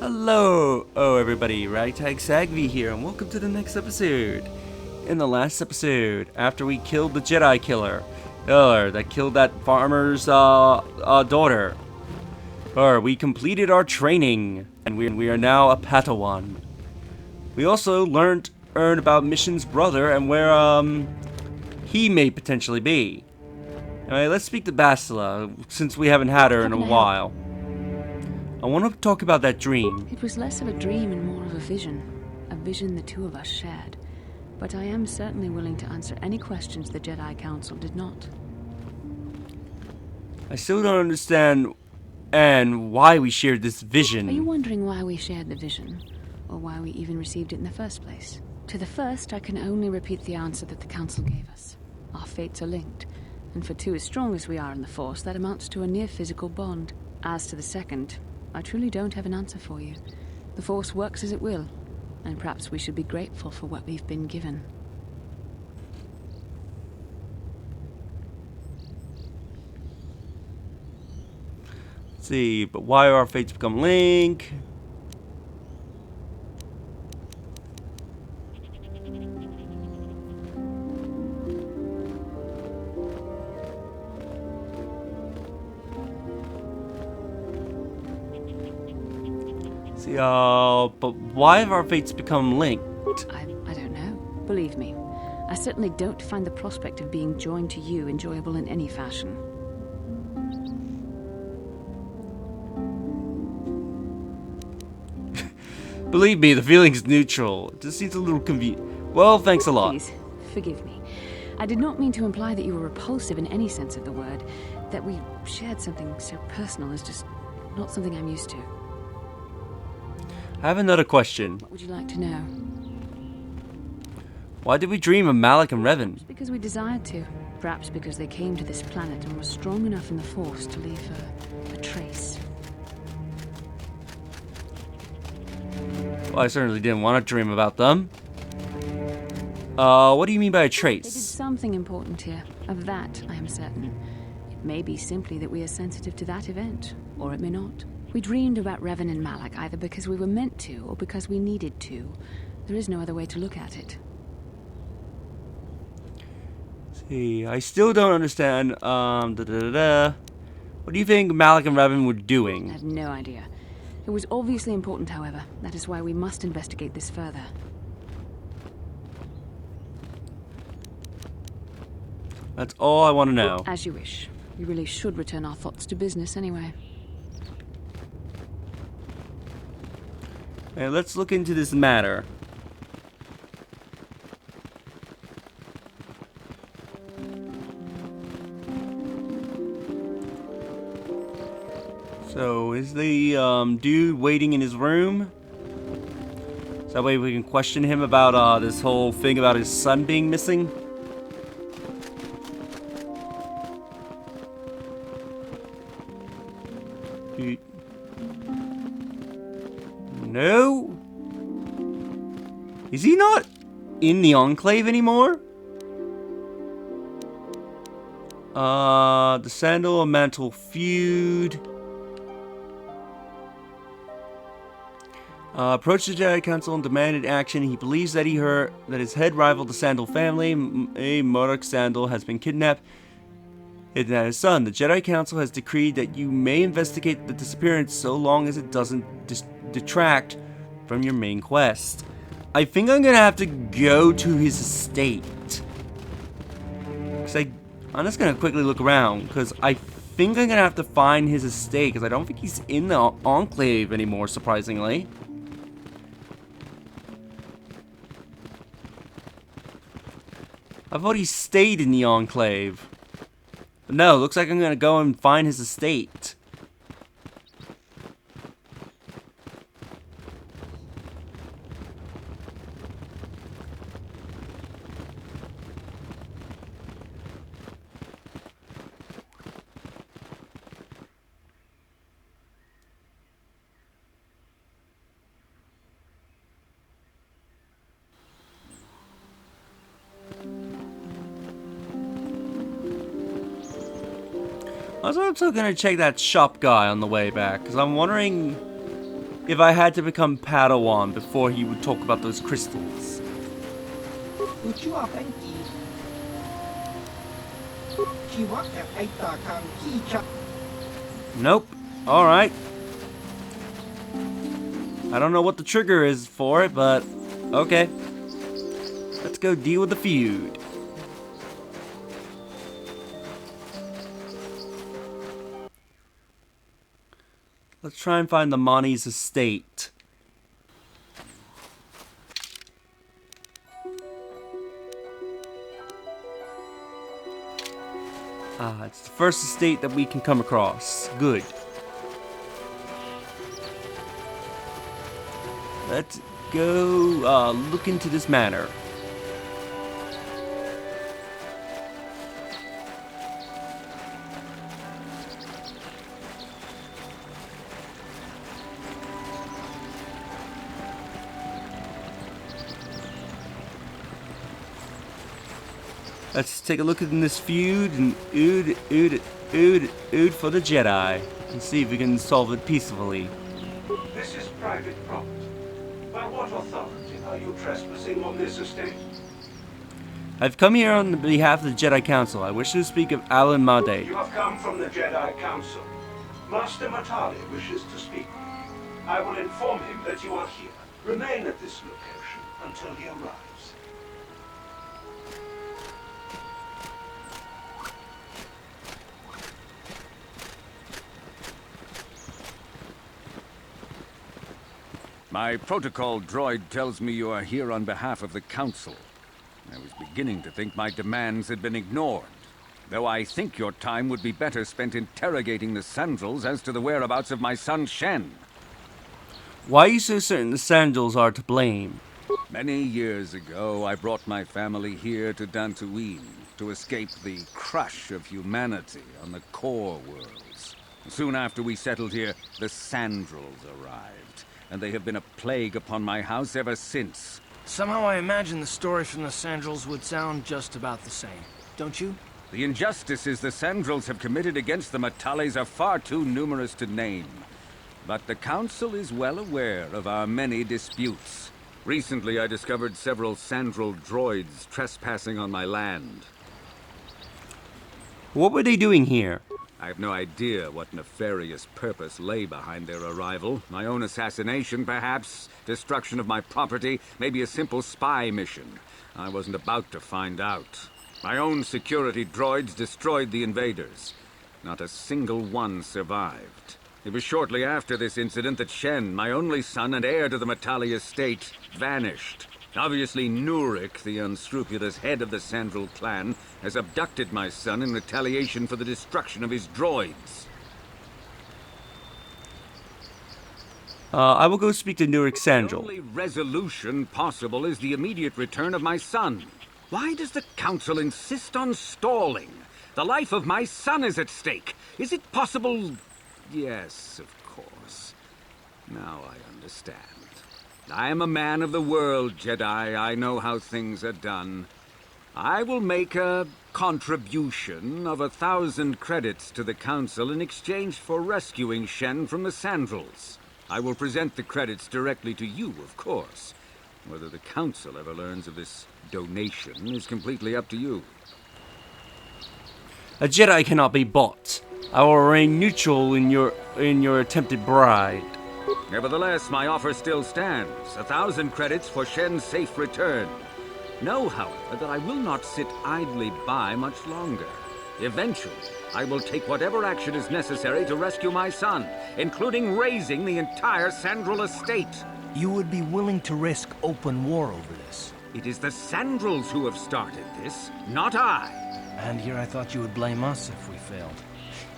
Hello, everybody, Ragtag Sagvi here, and welcome to the next episode. In the last episode, after we killed the Jedi killer, that killed that farmer's daughter, we completed our training, and we are now a Padawan. We also earned about Mission's brother and where he may potentially be. Anyway, let's speak to Bastila, since we haven't had her in a while. I want to talk about that dream. It was less of a dream and more of a vision the two of us shared. But I am certainly willing to answer any questions the Jedi Council did not. I still don't understand and why we shared this vision. Are you wondering why we shared the vision? Or why we even received it in the first place? To the first, I can only repeat the answer that the Council gave us. Our fates are linked, and for two as strong as we are in the Force, that amounts to a near-physical bond. As to the second, I truly don't have an answer for you. The Force works as it will, and perhaps we should be grateful for what we've been given. Let's see, but why are our fates become linked? See, but why have our fates become linked? I don't know. Believe me, I certainly don't find the prospect of being joined to you enjoyable in any fashion. Believe me, the feeling's neutral. It just seems a little convenient. Well, thanks a lot. Please, forgive me. I did not mean to imply that you were repulsive in any sense of the word. That we shared something so personal is just not something I'm used to. I have another question. What would you like to know? Why did we dream of Malak and Revan? Just because we desired to. Perhaps because they came to this planet and were strong enough in the Force to leave a trace. Well, I certainly didn't want to dream about them. What do you mean by a trace? They did something important here. Of that, I am certain. It may be simply that we are sensitive to that event, or it may not. We dreamed about Revan and Malak either because we were meant to, or because we needed to. There is no other way to look at it. See, I still don't understand, What do you think Malak and Revan were doing? I have no idea. It was obviously important, however. That is why we must investigate this further. That's all I want to know. As you wish. We really should return our thoughts to business anyway. Hey, let's look into this matter. So, is the dude waiting in his room? So that way we can question him about this whole thing about his son being missing? No? Is he not in the Enclave anymore? The Sandal and Mantle feud. Approached the Jedi Council and demanded action. He believes that he heard that his head rival, the Sandal family, Morak Sandal, has been kidnapped. And that his son. The Jedi Council has decreed that you may investigate the disappearance so long as it doesn't detract from your main quest. I think I'm gonna have to go to his estate. I'm just gonna quickly look around, because I think I'm gonna have to find his estate, because I don't think he's in the Enclave anymore, surprisingly. I thought he stayed in the Enclave. But no, looks like I'm gonna go and find his estate. I was also gonna check that shop guy on the way back, because I'm wondering if I had to become Padawan before he would talk about those crystals. Nope. Alright. I don't know what the trigger is for it, but okay. Let's go deal with the feud. Let's try and find the Mani's estate. Ah, it's the first estate that we can come across. Good. Let's go look into this manor. Let's take a look at this feud and ood for the Jedi and see if we can solve it peacefully. This is private property. By what authority are you trespassing on this estate? I've come here on behalf of the Jedi Council. I wish to speak of Alan Made. You have come from the Jedi Council. Master Matali wishes to speak with you. I will inform him that you are here. Remain at this location until he arrives. My protocol droid tells me you are here on behalf of the Council. I was beginning to think my demands had been ignored, though I think your time would be better spent interrogating the Sandals as to the whereabouts of my son Shen. Why are you so certain the Sandals are to blame? Many years ago, I brought my family here to Dantooine to escape the crush of humanity on the core worlds. Soon after we settled here, the Sandals arrived, and they have been a plague upon my house ever since. Somehow I imagine the story from the Sandals would sound just about the same, don't you? The injustices the Sandals have committed against the Matales are far too numerous to name. But the Council is well aware of our many disputes. Recently, I discovered several Sandral droids trespassing on my land. What were they doing here? I have no idea what nefarious purpose lay behind their arrival. My own assassination, perhaps? Destruction of my property? Maybe a simple spy mission? I wasn't about to find out. My own security droids destroyed the invaders. Not a single one survived. It was shortly after this incident that Shen, my only son and heir to the Matali estate, vanished. Obviously, Nurik, the unscrupulous head of the Sandral clan, has abducted my son in retaliation for the destruction of his droids. I will go speak to Nurik The Sandral. only resolution possible is the immediate return of my son. Why does the Council insist on stalling? The life of my son is at stake. Is it possible? Yes, of course. Now I understand. I am a man of the world, Jedi. I know how things are done. I will make a contribution of 1,000 credits to the Council in exchange for rescuing Shen from the Sandals. I will present the credits directly to you, of course. Whether the Council ever learns of this donation is completely up to you. A Jedi cannot be bought. I will remain neutral in your attempted bride. Nevertheless, my offer still stands. 1,000 credits for Shen's safe return. Know, however, that I will not sit idly by much longer. Eventually, I will take whatever action is necessary to rescue my son, including raising the entire Sandral estate. You would be willing to risk open war over this. It is the Sandrals who have started this, not I. And here I thought you would blame us if we failed.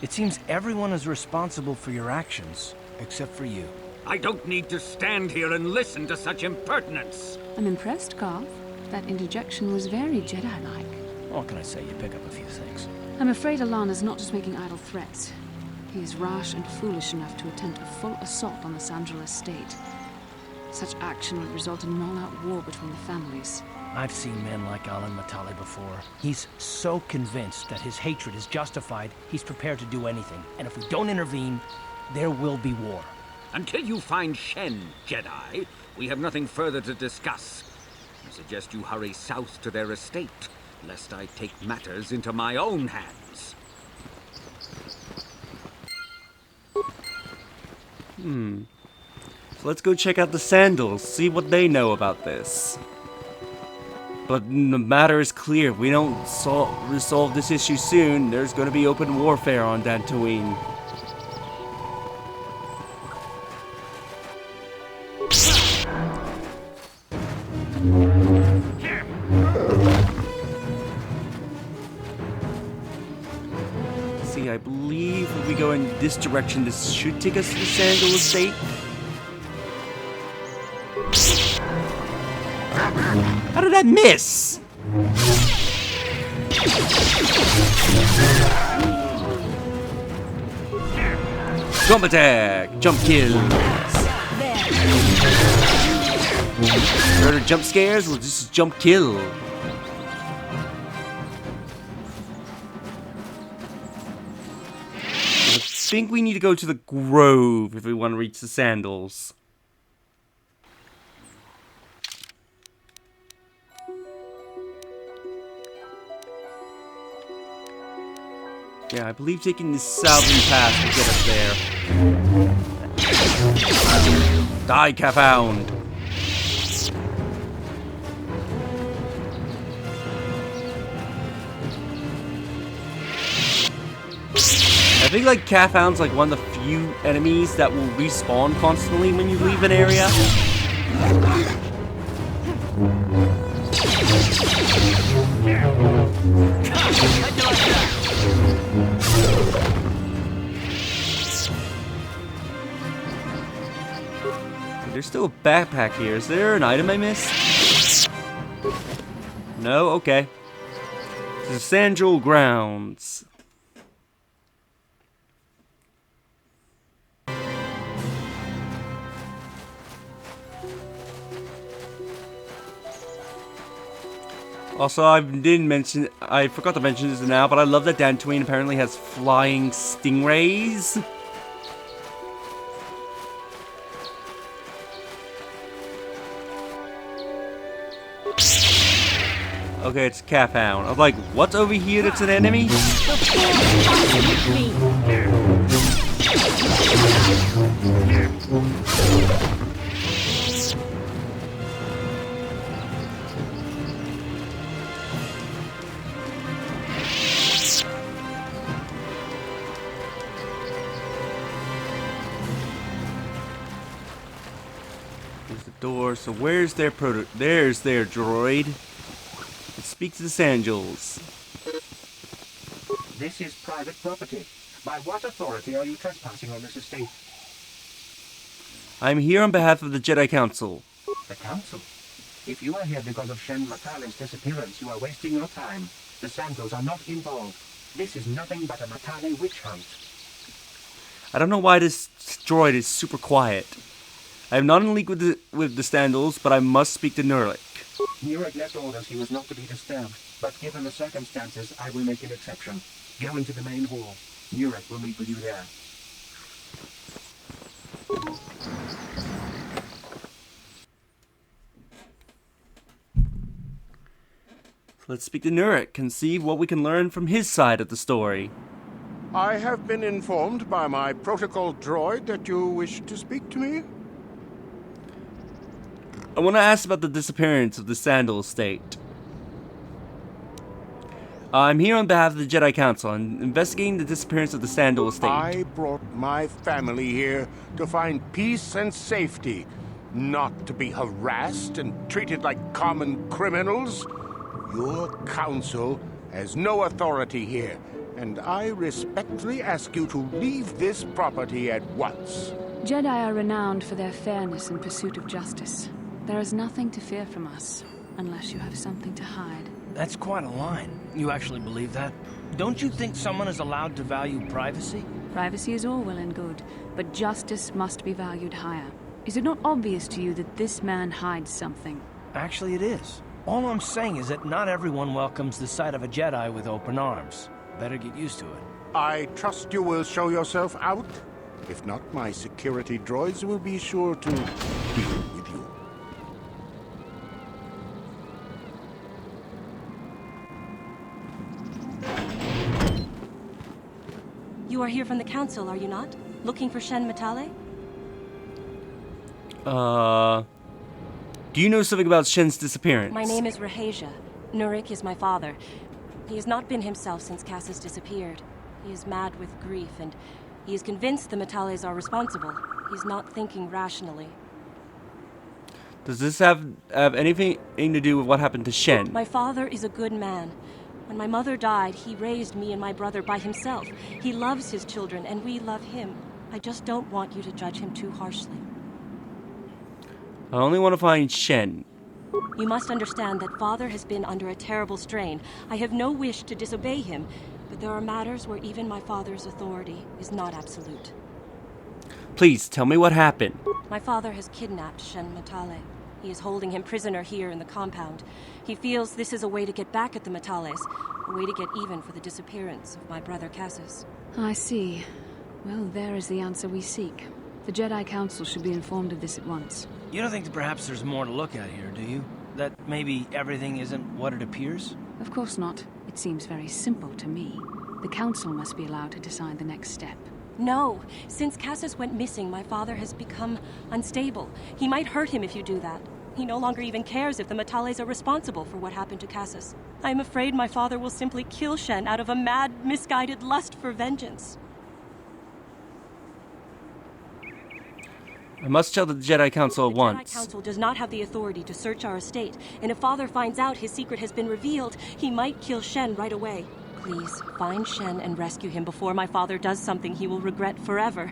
It seems everyone is responsible for your actions, except for you. I don't need to stand here and listen to such impertinence. I'm impressed, Garth. That interjection was very Jedi-like. What can I say? You pick up a few things. I'm afraid Alana's not just making idle threats. He is rash and foolish enough to attempt a full assault on the Sandral estate. Such action would result in an all-out war between the families. I've seen men like Alan Matali before. He's so convinced that his hatred is justified, he's prepared to do anything. And if we don't intervene, there will be war. Until you find Shen, Jedi, we have nothing further to discuss. I suggest you hurry south to their estate, lest I take matters into my own hands. So let's go check out the Sandals, see what they know about this. But the matter is clear. If we don't resolve this issue soon, there's going to be open warfare on Dantooine. See, I believe if we go in this direction, this should take us to the Sandal estate. How did I miss? Jump attack! Jump kills! Heard of jump scares? Well, this is jump kill. I think we need to go to the Grove if we want to reach the Sandals. Yeah, I believe taking the southern path will get us there. Die, Cafound! I think like Cafound's like one of the few enemies that will respawn constantly when you leave an area. There's still a backpack here. Is there an item I missed? No? Okay. This is Sandal Grounds. Also, I forgot to mention this now, but I love that Dantooine apparently has flying stingrays. Okay, it's Cafound. I'm like, what's over here that's an enemy? There's the door. So where's their There's their droid. Let's speak to the Sandals. This is private property. By what authority are you trespassing on this estate? I'm here on behalf of the Jedi Council. The Council? If you are here because of Shen Matale's disappearance, you are wasting your time. The Sandals are not involved. This is nothing but a Matale witch hunt. I don't know why this droid is super quiet. I am not in league with the Sandals, but I must speak to Nurlik. Nurek left orders he was not to be disturbed, but given the circumstances, I will make an exception. Go into the main hall. Nurek will meet with you there. Let's speak to Nurek and see what we can learn from his side of the story. I have been informed by my protocol droid that you wish to speak to me. I want to ask about the disappearance of the Sandal estate. I'm here on behalf of the Jedi Council and investigating the disappearance of the Sandal estate. I brought my family here to find peace and safety, not to be harassed and treated like common criminals. Your council has no authority here, and I respectfully ask you to leave this property at once. Jedi are renowned for their fairness and pursuit of justice. There is nothing to fear from us, unless you have something to hide. That's quite a line. You actually believe that? Don't you think someone is allowed to value privacy? Privacy is all well and good, but justice must be valued higher. Is it not obvious to you that this man hides something? Actually, it is. All I'm saying is that not everyone welcomes the sight of a Jedi with open arms. Better get used to it. I trust you will show yourself out. If not, my security droids will be sure to deal with you. You are here from the Council, are you not? Looking for Shen Matale? Do you know something about Shen's disappearance? My name is Rahasia. Nurik is my father. He has not been himself since Cassus disappeared. He is mad with grief, and he is convinced the Matales are responsible. He's not thinking rationally. Does this have anything to do with what happened to Shen? My father is a good man. When my mother died, he raised me and my brother by himself. He loves his children, and we love him. I just don't want you to judge him too harshly. I only want to find Shen. You must understand that Father has been under a terrible strain. I have no wish to disobey him, but there are matters where even my father's authority is not absolute. Please, tell me what happened. My father has kidnapped Shen Matale. He is holding him prisoner here in the compound. He feels this is a way to get back at the Matales, a way to get even for the disappearance of my brother Cassus. I see. Well, there is the answer we seek. The Jedi Council should be informed of this at once. You don't think that perhaps there's more to look at here, do you? That maybe everything isn't what it appears? Of course not. It seems very simple to me. The Council must be allowed to decide the next step. No. Since Cassus went missing, my father has become unstable. He might hurt him if you do that. He no longer even cares if the Matales are responsible for what happened to Cassus. I am afraid my father will simply kill Shen out of a mad, misguided lust for vengeance. I must tell the Jedi Council at once. The Jedi Council does not have the authority to search our estate, and if Father finds out his secret has been revealed, he might kill Shen right away. Please, find Shen and rescue him before my father does something he will regret forever.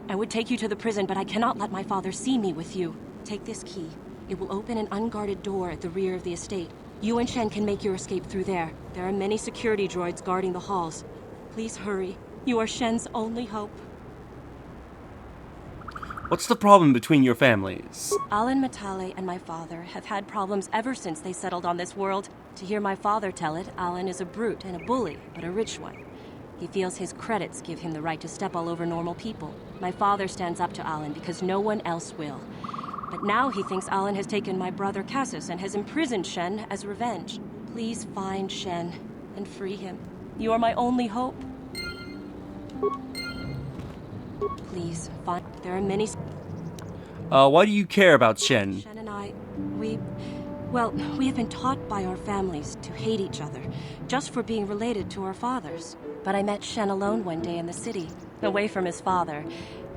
I would take you to the prison, but I cannot let my father see me with you. Take this key. It will open an unguarded door at the rear of the estate. You and Shen can make your escape through there. There are many security droids guarding the halls. Please hurry. You are Shen's only hope. What's the problem between your families? Alan Matale and my father have had problems ever since they settled on this world. To hear my father tell it, Alan is a brute and a bully, but a rich one. He feels his credits give him the right to step all over normal people. My father stands up to Alan because no one else will. But now he thinks Alan has taken my brother Cassus and has imprisoned Shen as revenge. Please find Shen and free him. You are my only hope. Please find... There are many... Why do you care about Shen? Shen and I, we have been taught by our families to hate each other, just for being related to our fathers. But I met Shen alone one day in the city, away from his father.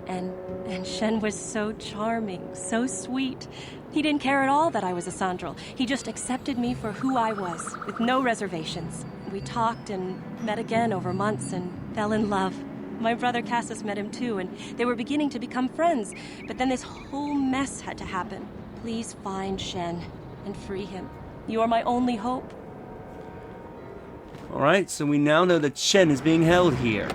And Shen was so charming, so sweet. He didn't care at all that I was a Sandral. He just accepted me for who I was, with no reservations. We talked and met again over months and fell in love. My brother Cassus met him too, and they were beginning to become friends. But then this whole mess had to happen. Please find Shen and free him. You are my only hope. Alright, so we now know that Shen is being held here.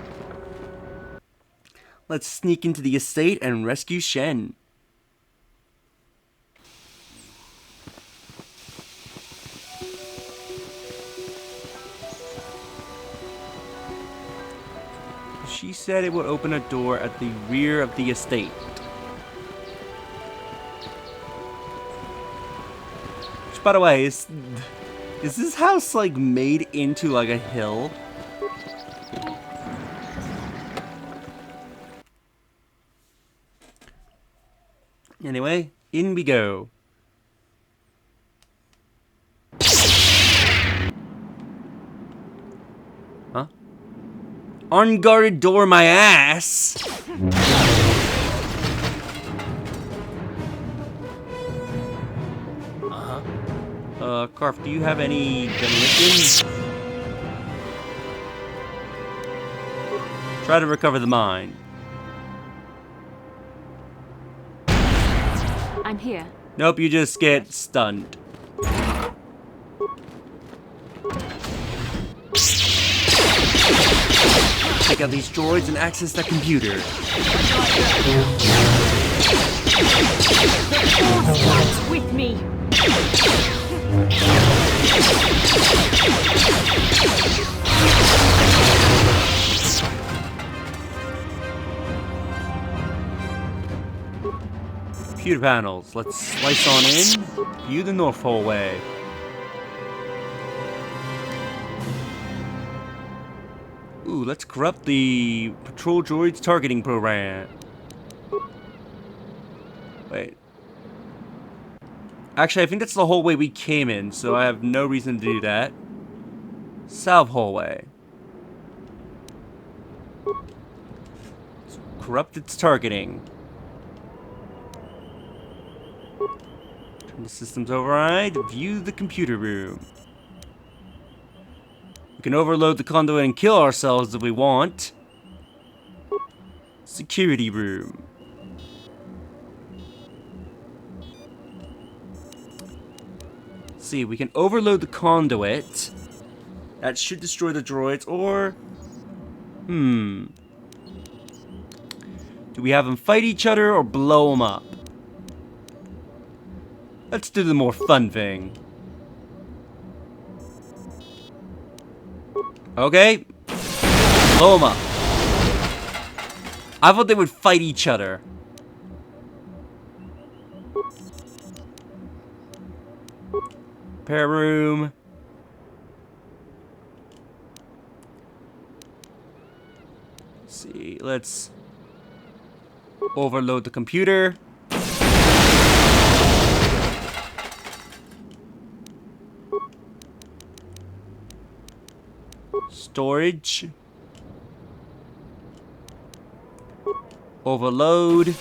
Let's sneak into the estate and rescue Shen. She said it would open a door at the rear of the estate. Which, by the way, is this house like made into like a hill? Anyway, in we go. Huh? Unguarded door, my ass! Karf, do you have any demolition? Try to recover the mine. I'm here. Nope, you just get stunned. Take out these droids and access that computer. What's with me? Computer panels. Let's slice on in. View the north hallway. Ooh, let's corrupt the patrol droids targeting program. Wait. Actually, I think that's the hallway we came in, so I have no reason to do that. South hallway. Corrupt its targeting. Turn the system's override. View the computer room. We can overload the conduit and kill ourselves if we want. Security room. Let's see, we can overload the conduit. That should destroy the droids, or... Do we have them fight each other or blow them up? Let's do the more fun thing. Okay. Blow them up. I thought they would fight each other. Repair room. Let's see, let's overload the computer. Storage. Overload.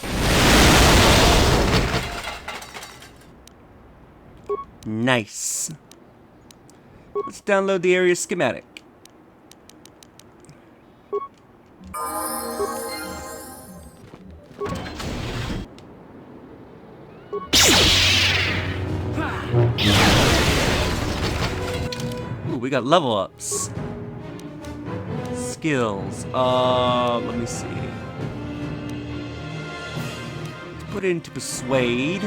Nice. Let's download the area schematic. Ooh, we got level ups. Skills. Let me see. Let's put it into Persuade.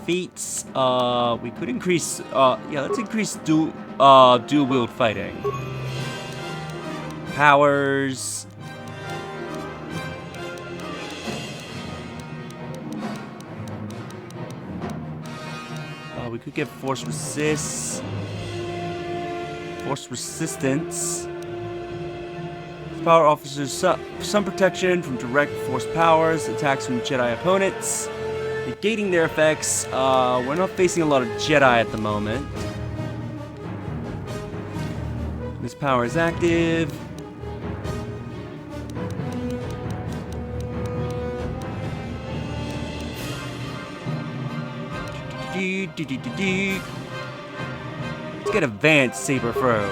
Feats. We could increase. Yeah, let's increase dual wield fighting. Powers. We could get force resist. Force resistance. This power offers some protection from direct force powers, attacks from Jedi opponents, negating their effects. We're not facing a lot of Jedi at the moment. This power is active. Let's get advanced saber throw.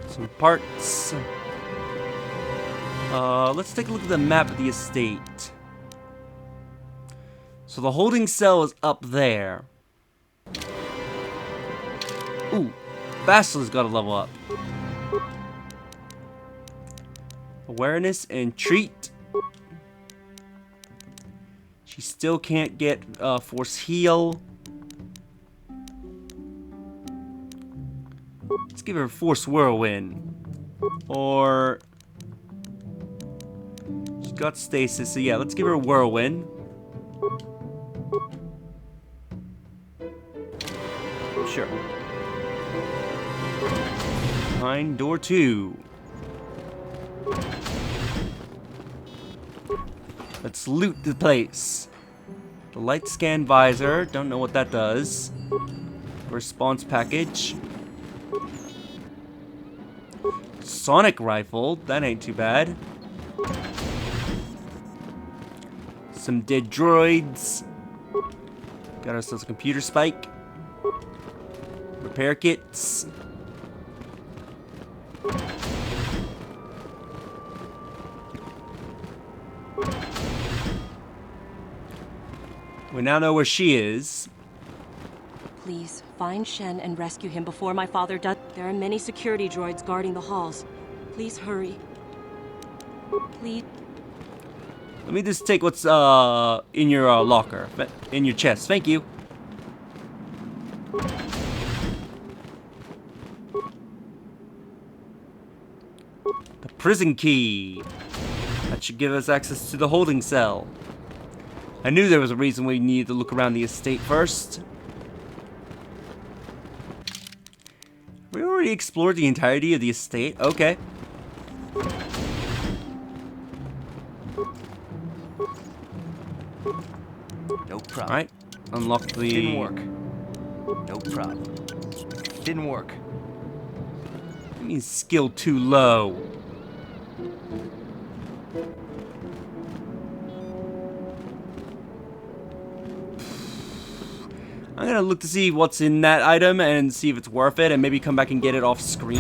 Some parts. Let's take a look at the map of the estate. So the holding cell is up there. Ooh, Basila's got to level up. Awareness and treat. She still can't get force heal. Let's give her force whirlwind. Or she's got stasis, so yeah, let's give her whirlwind. Sure. Behind door 2. Let's loot the place. The light scan visor. Don't know what that does. Response package. Sonic rifle. That ain't too bad. Some dead droids. Got ourselves a computer spike. Repair kits. We now know where she is. Please, find Shen and rescue him before my father does. There are many security droids guarding the halls. Please hurry. Please. Let me just take what's in your locker, in your chest. Thank you. The prison key. That should give us access to the holding cell. I knew there was a reason we needed to look around the estate first. We already explored the entirety of the estate. Okay. No problem. Alright. Unlock the... Didn't work. No problem. Didn't work. I mean, skill too low. I'm gonna look to see what's in that item and see if it's worth it, and maybe come back and get it off screen.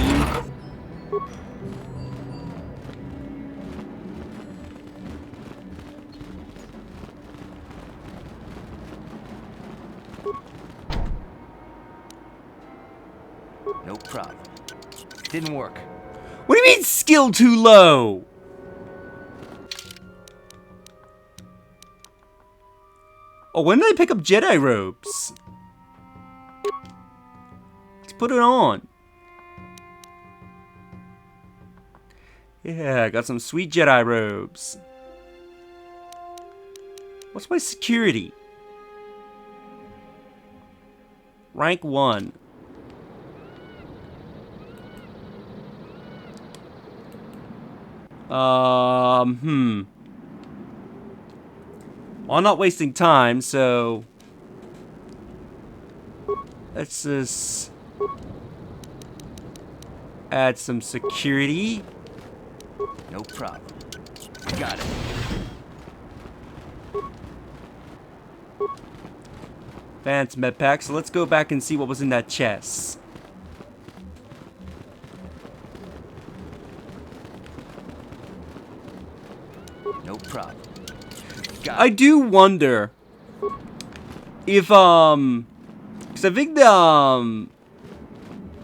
No problem. Didn't work. What do you mean, skill too low? Oh, when did I pick up Jedi robes? Let's put it on. Yeah, I got some sweet Jedi robes. What's my security? Rank 1. Well, I'm not wasting time, so let's just add some security. No problem. Got it. Advanced med pack. So let's go back and see what was in that chest. No problem. I do wonder if because I think the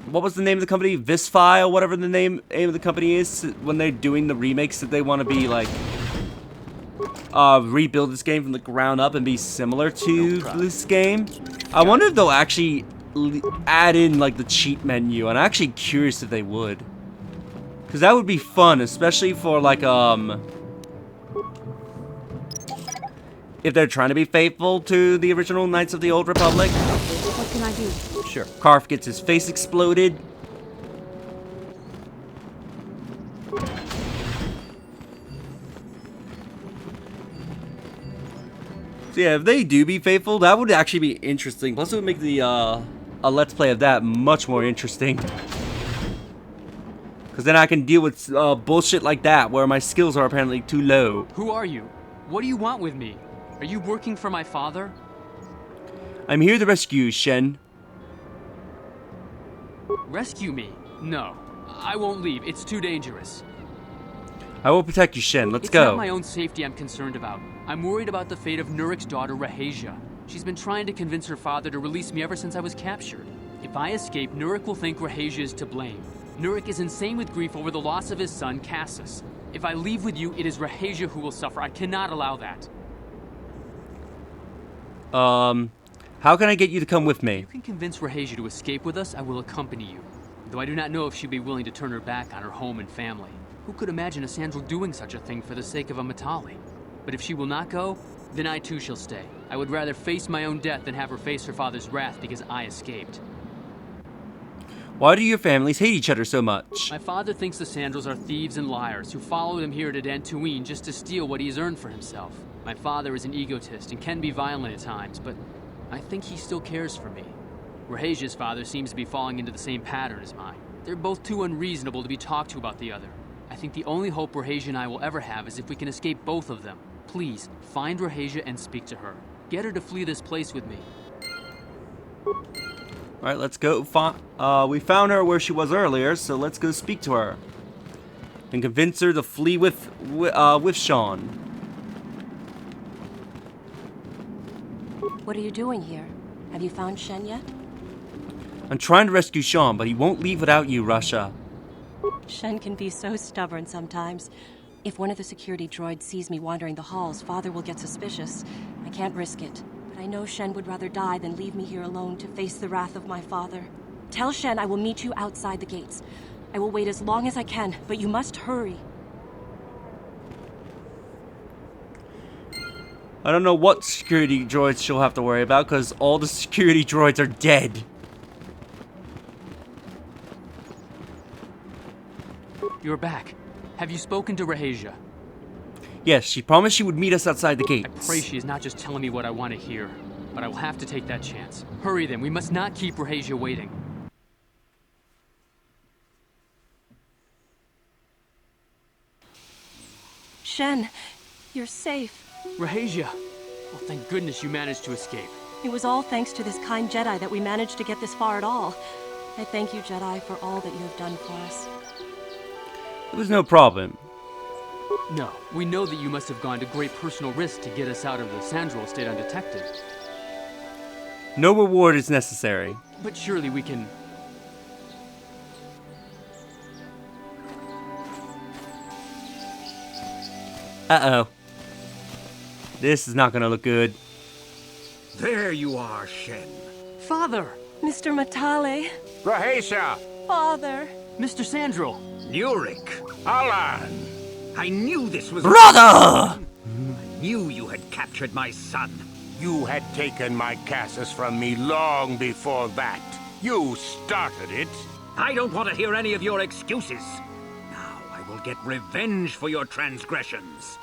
what was the name of the company? Visfile, whatever the name of the company is, when they're doing the remakes, that they want to be like rebuild this game from the ground up and be similar to this game. I wonder if they'll actually add in like the cheat menu, and I'm actually curious if they would, because that would be fun, especially for like if they're trying to be faithful to the original Knights of the Old Republic. What can I do? Sure. Karf gets his face exploded. So yeah, if they do be faithful, that would actually be interesting. Plus, it would make the a let's play of that much more interesting. Because then I can deal with bullshit like that, where my skills are apparently too low. Who are you? What do you want with me? Are you working for my father? I'm here to rescue you, Shen. Rescue me? No. I won't leave. It's too dangerous. I will protect you, Shen. Let's It's go. not my own safety I'm concerned about. I'm worried about the fate of Nurik's daughter, Rahasia. She's been trying to convince her father to release me ever since I was captured. If I escape, Nurik will think Rahasia is to blame. Nurik is insane with grief over the loss of his son, Cassius. If I leave with you, it is Rahasia who will suffer. I cannot allow that. How can I get you to come with me? If you can convince Rahasia to escape with us, I will accompany you. Though I do not know if she'd be willing to turn her back on her home and family. Who could imagine a Sandral doing such a thing for the sake of a Matali? But if she will not go, then I too shall stay. I would rather face my own death than have her face her father's wrath because I escaped. Why do your families hate each other so much? My father thinks the Sandrals are thieves and liars who followed him here to Dantooine just to steal what he has earned for himself. My father is an egotist and can be violent at times, but I think he still cares for me. Rahasia's father seems to be falling into the same pattern as mine. They're both too unreasonable to be talked to about the other. I think the only hope Rahasia and I will ever have is if we can escape both of them. Please, find Rahasia and speak to her. Get her to flee this place with me. Alright, let's go. We found her where she was earlier, so let's go speak to her. And convince her to flee with Sean. What are you doing here? Have you found Shen yet? I'm trying to rescue Sean, but he won't leave without you, Russia. Shen can be so stubborn sometimes. If one of the security droids sees me wandering the halls, Father will get suspicious. I can't risk it. But I know Shen would rather die than leave me here alone to face the wrath of my father. Tell Shen I will meet you outside the gates. I will wait as long as I can, but you must hurry. I don't know what security droids she'll have to worry about, because all the security droids are dead. You're back. Have you spoken to Rahasia? Yes, she promised she would meet us outside the I gates. pray she is not just telling me what I want to hear, but I will have to take that chance. Hurry then, we must not keep Rahasia waiting. Shen, you're safe. Rahasia! Well, thank goodness you managed to escape. It was all thanks to this kind Jedi that we managed to get this far at all. I thank you, Jedi, for all that you have done for us. It was no problem. No, we know that you must have gone to great personal risk to get us out of the Sandral estate undetected. No reward is necessary. But surely we can... Uh-oh. This is not gonna look good. There you are, Shen. Father! Mr. Matale, Rahasia! Father. Mr. Sandral! Nurik! Alan! I knew this was... Brother! I knew you had captured my son. You had taken my Casus from me long before that. You started it. I don't want to hear any of your excuses. Now I will get revenge for your transgressions.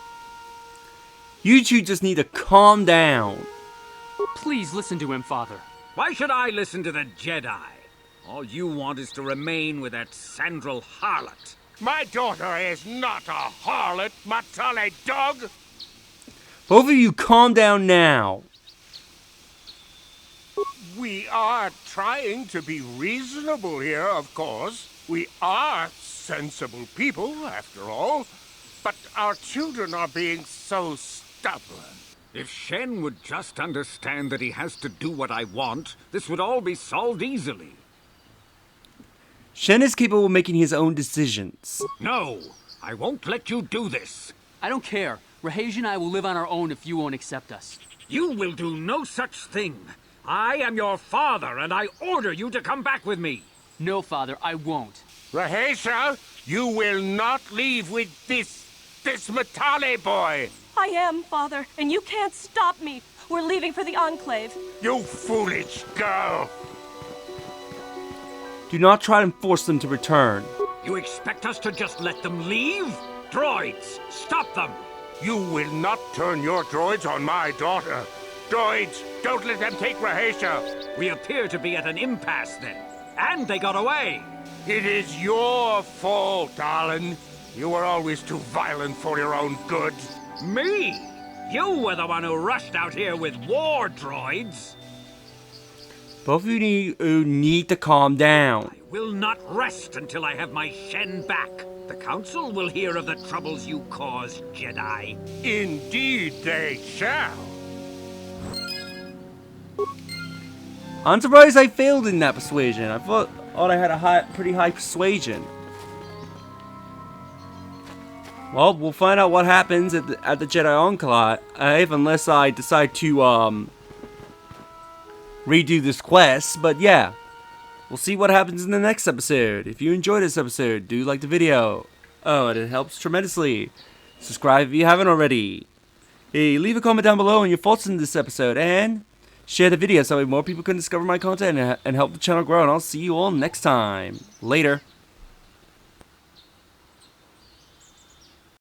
You two just need to calm down. Please listen to him, Father. Why should I listen to the Jedi? All you want is to remain with that Sandral harlot. My daughter is not a harlot, Matale dog! Both of you calm down now. We are trying to be reasonable here, of course. We are sensible people, after all. But our children are being so stubborn. If Shen would just understand that he has to do what I want, this would all be solved easily. Shen is capable of making his own decisions. No, I won't let you do this. I don't care. Rahasia and I will live on our own if you won't accept us. You will do no such thing. I am your father, and I order you to come back with me. No, Father, I won't. Rahasia, you will not leave with this Matale boy. I am, Father, and you can't stop me. We're leaving for the Enclave. You foolish girl. Do not try and force them to return. You expect us to just let them leave? Droids, stop them! You will not turn your droids on my daughter. Droids, don't let them take Rahasia. We appear to be at an impasse then. And they got away. It is your fault, Alan. You were always too violent for your own good. Me? You were the one who rushed out here with war droids. Both of you need to calm down. I will not rest until I have my Shen back. The Council will hear of the troubles you caused, Jedi. Indeed they shall. I'm surprised I failed in that persuasion. I thought I had a pretty high persuasion. Well, we'll find out what happens at the Jedi Enclave, unless I decide to redo this quest. But yeah, we'll see what happens in the next episode. If you enjoyed this episode, do like the video. Oh, and it helps tremendously. Subscribe if you haven't already. Hey, leave a comment down below on your thoughts on this episode, and share the video so more people can discover my content and help the channel grow. And I'll see you all next time. Later.